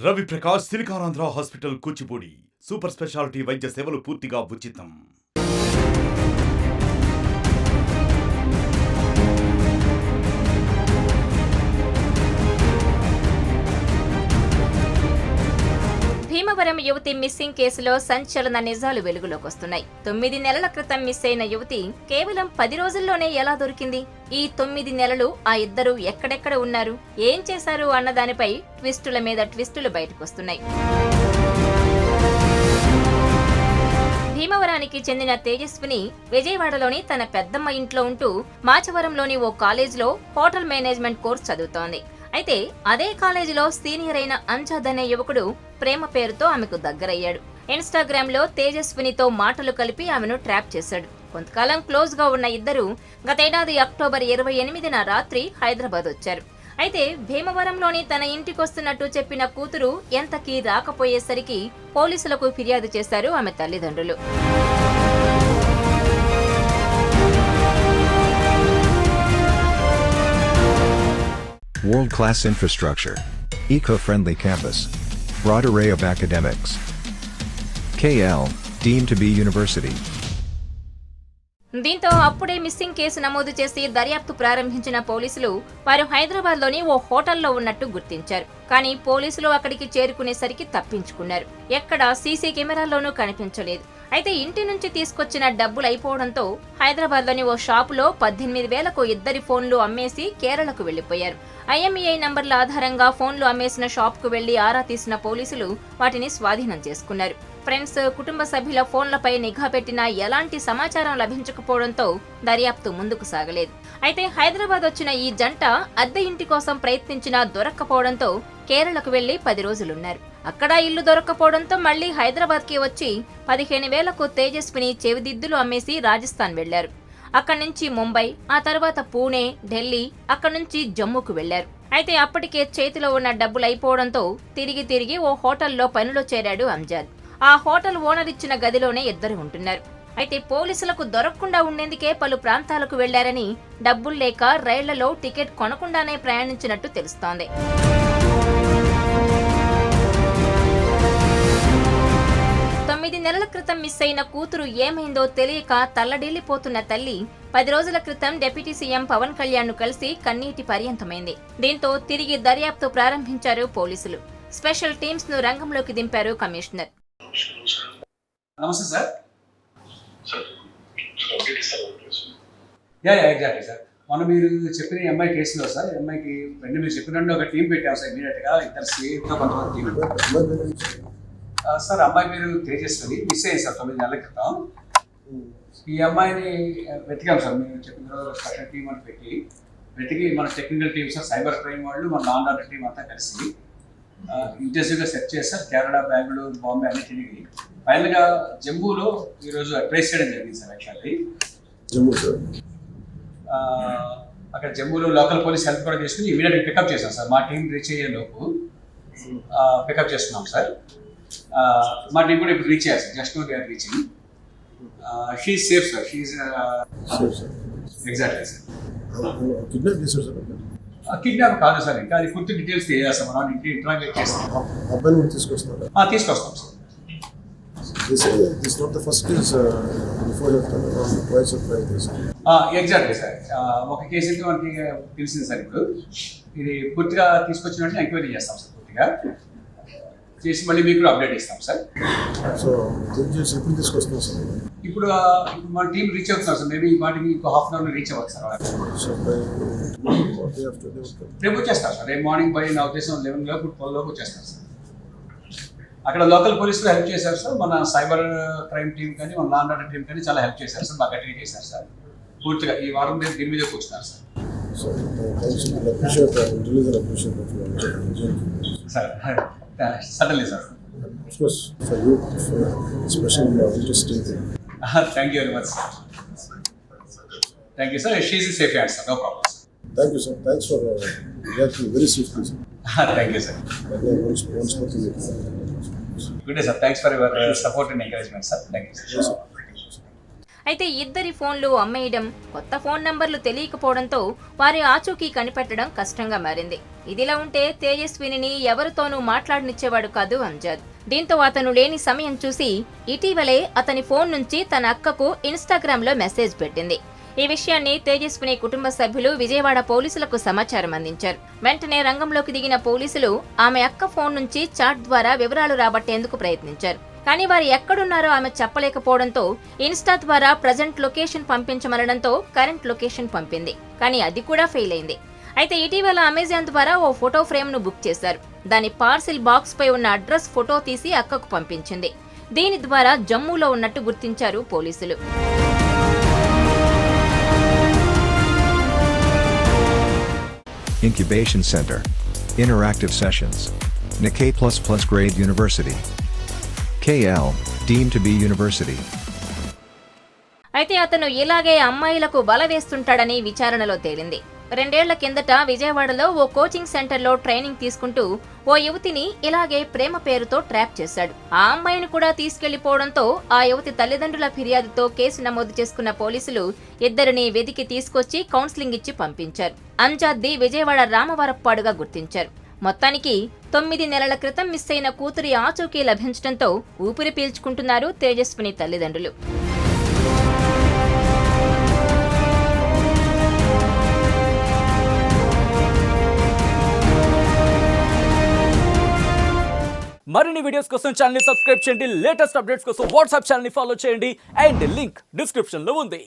Ravi Prakash Siliconandhra hospital Kuchipudi super speciality వైద్య సేవలు పూర్తిగా ఉచితం. భీమవరం యువతి మిస్సింగ్ కేసులో సంచలన నిజాలు వెలుగులోకి వస్తున్నాయి. 9 నెలల క్రితం మిస్ అయిన యువతి కేవలం 10 రోజుల్లోనే ఎలా దొరికింది? ఈ 9 నెలలు ఆ ఇద్దరు ఎక్కడెక్కడ ఉన్నారు, ఏం చేశారు అన్న దానిపై ట్విస్టుల మీద ట్విస్టులు బయటకొస్తున్నాయి. భీమవరానికి చెందిన తేజస్విని విజయవాడలోని తన పెద్దమ్మ ఇంట్లో ఉంటూ మాచవరంలోని ఓ కాలేజీలో హోటల్ మేనేజ్మెంట్ కోర్స్ చదువుతోంది. అయితే అదే కాలేజీలో సీనియర్ అయిన అంజద్ అనే యువకుడు ప్రేమ పేరుతో ఆమెకు దగ్గరయ్యాడు. ఇన్స్టాగ్రామ్ లో తేజస్వినితో మాటలు కలిపి ఆమెను ట్రాప్ చేశాడు. కొంతకాలం క్లోజ్ గా ఉన్న ఇద్దరు గతేడాది అక్టోబర్ 28న రాత్రి హైదరాబాద్ వచ్చారు. అయితే భీమవరంలోని తన ఇంటికొస్తున్నట్టు చెప్పిన కూతురు ఎంతకీ రాకపోయేసరికి పోలీసులకు ఫిర్యాదు చేశారు ఆమె తల్లిదండ్రులు. World-class infrastructure, eco-friendly campus, broad array of academics. KL, deemed to be university. దీంతో అప్పుడే మిస్సింగ్ కేసు నమోదు చేసి దర్యాప్తు ప్రారంభించిన పోలీసులు వారు హైదరాబాద్లోని ఓ హోటల్లో ఉన్నట్టు గుర్తించారు. కానీ పోలీసులు అక్కడికి చేరుకునేసరికి తప్పించుకున్నారు. ఎక్కడా సీసీ కెమెరాల్లోనూ కనిపించలేదు. అయితే ఇంటి నుంచి తీసుకొచ్చిన డబ్బులు అయిపోవడంతో హైదరాబాద్లోని ఓ షాపులో 18,000కు ఇద్దరి ఫోన్లు అమ్మేసి కేరళకు వెళ్లిపోయారు. IMEI నంబర్ల ఆధారంగా ఫోన్లు అమ్మేసిన షాప్కు వెళ్లి ఆరా తీసిన పోలీసులు వాటిని స్వాధీనం చేసుకున్నారు. ఫ్రెండ్స్, కుటుంబ సభ్యుల ఫోన్లపై నిఘా పెట్టినా ఎలాంటి సమాచారం లభించకపోవడంతో దర్యాప్తు ముందుకు సాగలేదు. అయితే హైదరాబాద్ వచ్చిన ఈ జంట అద్దె ఇంటి కోసం ప్రయత్నించినా దొరక్కపోవడంతో కేరళకు వెళ్లి 10 రోజులున్నారు. అక్కడ ఇల్లు దొరక్కపోవడంతో మళ్లీ హైదరాబాద్ కి వచ్చి 15,000కు తేజస్విని చెవిదిద్దులు అమ్మేసి రాజస్థాన్ వెళ్లారు. అక్కడి నుంచి ముంబై, ఆ తర్వాత పూణే, ఢిల్లీ, అక్కడి నుంచి జమ్మూకు వెళ్లారు. అయితే అప్పటికే చేతిలో ఉన్న డబ్బులు అయిపోవడంతో తిరిగి ఓ హోటల్లో పనిలో చేరాడు అంజద్. ఆ హోటల్ ఓనర్ ఇచ్చిన గదిలోనే ఇద్దరు ఉంటున్నారు. అయితే పోలీసులకు దొరకకుండా ఉండేందుకే పలు ప్రాంతాలకు వెళ్లారని, డబ్బులు లేక రైళ్లలో టికెట్ కొనకుండానే ప్రయాణించినట్టు తెలుస్తోంది. నెలల క్రితం మిస్ అయిన కూతురు ఏమైందో తెలియక తల్లడిల్లిపోతున్న తల్లి 10 రోజుల క్రితం డిప్యూటీ సీఎం పవన్ కళ్యాణ్ ను కలిసి కన్నీటి పర్యంతమైంది. దీంతో తిరిగి దర్యాప్తు ప్రారంభించారు పోలీసులు. స్పెషల్ టీమ్స్ ను రంగంలోకి దింపారు కమిషనర్. నమస్తే సార్. Exactly sir. మొన్న మీరు చెప్పిన అమ్మాయి కేసులో సార్, అమ్మాయికి మీరు చెప్పినట్టు ఒక టీం పెట్టాం సార్. ఇమీడియట్ గా ఇద్దరు సేఫ్గా కొంతమంది టీం సార్. అమ్మాయి మీరు తేజస్విని మిస్ అయ్యింది సార్ 9 నెలల క్రితం. ఈ అమ్మాయిని వెతికాం సార్. మీరు చెప్పిన స్పెషల్ టీం అని వెతికి మన technical team sir, cyber crime వాళ్ళు, మన లా అండ్ ఆర్డర్ టీం అంతా కలిసి ఇంటెన్సివ్గా సెర్చ్ చేస్తారు. కేరళ, బెంగళూరు, బాంబే అన్ని తిరిగి ఫైనల్గా జమ్మూలో ఈరోజు ట్రేస్ చేయడం జరిగింది సార్. యాక్చువల్లీ జమ్మూ సార్, అక్కడ జమ్మూలో లోకల్ పోలీస్ హెల్ప్ కూడా తీసుకుని ఇమీడియట్గా పికప్ చేశాం సార్. మా టీం రీచ్ అయ్యే లోపు పికప్ చేస్తున్నాం సార్. మా టీం కూడా ఇప్పుడు రీచ్ అయ్యారు sir. Just no they are reaching. She is safe sir. She is exactly sir. Kidnap చేశారు సార్. కిడ్నాప్ కాదు సార్, ఇంకా అది పూర్తి డీటెయిల్స్ తెలియజేస్తాం. మనం ఇంటరాగేట్ చేస్తాం. అబ్బాయిని తీసుకొస్తాం. తీసుకొస్తాం sir. This not the first case before that twice or thrice. Exactly sir. ఒక కేసు అయితే మనకి తెలిసింది సార్. ఇప్పుడు ఇది పూర్తిగా తీసుకొచ్చినట్టు ఎంక్వైరీ చేస్తాం సార్. పూర్తిగా చేసి మళ్ళీ మీకు అప్డేట్ ఇస్తాం సార్. సో ఎప్పుడు తీసుకొస్తాం సార్? ఇప్పుడు మన టీం రీచ్ అవుతున్నాం సార్. మేబీ వాటికి ఇంకో హాఫ్ అన్ అవర్ రీచ్ అవ్వచ్చు సార్. రేపు వచ్చేస్తారు సార్. రేపు మార్నింగ్ బై నా ఉద్దేశం 11 లోపు 12 లోపు వచ్చేస్తారు సార్. అక్కడ లోకల్ పోలీసులు హెల్ప్ చేశారు సార్. మన సైబర్ క్రైమ్ టీం కానీ, మన లా అండ్ ఆర్డర్ టీం కానీ చాలా హెల్ప్ చేశారు సార్. బాగా గట్టిగా చేశారు సార్. పూర్తిగా ఈ వారం దీని మీద కూర్చున్నారు sir. Suddenly sir. Thank you very much sir. Thank you sir. She is safe hands sir. No problem sir. Thank you sir. Thanks for reacting very swiftly sir. Thank you sir. Good day sir. Thanks for your support and encouragement sir. Thank you sir. అయితే ఇద్దరి ఫోన్లు అమ్మేయడం, కొత్త phone నంబర్లు తెలియకపోవడంతో వారి ఆచూకీ కనిపెట్టడం కష్టంగా మారింది. ఇదిలా ఉంటే తేజస్వినిని ఎవరితోనూ మాట్లాడనిచ్చేవాడు కాదు అంజద్. దీంతో అతను లేని సమయం చూసి ఇటీవలే అతని ఫోన్ నుంచి తన అక్కకు ఇన్స్టాగ్రామ్లో మెసేజ్ పెట్టింది. ఈ విషయాన్ని తేజస్విని కుటుంబ సభ్యులు విజయవాడ పోలీసులకు సమాచారం అందించారు. వెంటనే రంగంలోకి దిగిన పోలీసులు ఆమె అక్క ఫోన్ నుంచి చాట్ ద్వారా వివరాలు రాబట్టేందుకు ప్రయత్నించారు. కానీ వారు ఎక్కడున్నారో ఆమె చెప్పలేకపోవడంతో ఇన్స్టా ద్వారా ప్రజెంట్ లొకేషన్ పంపించమనడంతో కరెంట్ లొకేషన్ పంపింది. కానీ అది కూడా ఫెయిల్ అయింది. అయితే ఇటీవల అమెజాన్ ద్వారా ఓ ఫోటో ఫ్రేమ్ ను బుక్ చేశారు. దాని పార్సిల్ బాక్స్ పై ఉన్న అడ్రస్ ఫోటో తీసి అక్కకు పంపించింది. దీని ద్వారా జమ్మూలో ఉన్నట్టు గుర్తించారు పోలీసులు. Incubation Center. Interactive Sessions. Nikkei++ Grade University. KL, deemed to be university. అయితే అతను ఇలాగే అమ్మాయిలకు వల వేస్తుంటాడని విచారణలో తేలింది. 2 ఏళ్ల కిందట విజయవాడలో ఓ కోచింగ్ సెంటర్లో ట్రైనింగ్ తీసుకుంటూ ఓ యువతిని ఇలాగే ప్రేమ పేరుతో ట్రాప్ చేశాడు. ఆ అమ్మాయిని కూడా తీసుకెళ్లిపోవడంతో ఆ యువతి తల్లిదండ్రుల ఫిర్యాదుతో కేసు నమోదు చేసుకున్న పోలీసులు ఇద్దరిని వెతికి తీసుకొచ్చి కౌన్సిలింగ్ ఇచ్చి పంపించారు. అంజాద్ది విజయవాడ రామవరప్పాడుగా గుర్తించారు. మొత్తానికి 9 నెలల క్రితం మిస్ అయిన కూతురి ఆచూకీ లభించడంతో ఊపిరి పీల్చుకుంటున్నారు తేజస్విని తల్లిదండ్రులు. మరిన్ని వీడియోస్ కోసం ఛానల్ ని సబ్స్క్రైబ్ చేయండి. లేటెస్ట్ అప్డేట్స్ కోసం వాట్సాప్ ఛానల్ ని ఫాలో చేయండి. అండ్ లింక్ డిస్క్రిప్షన్ లో ఉంది.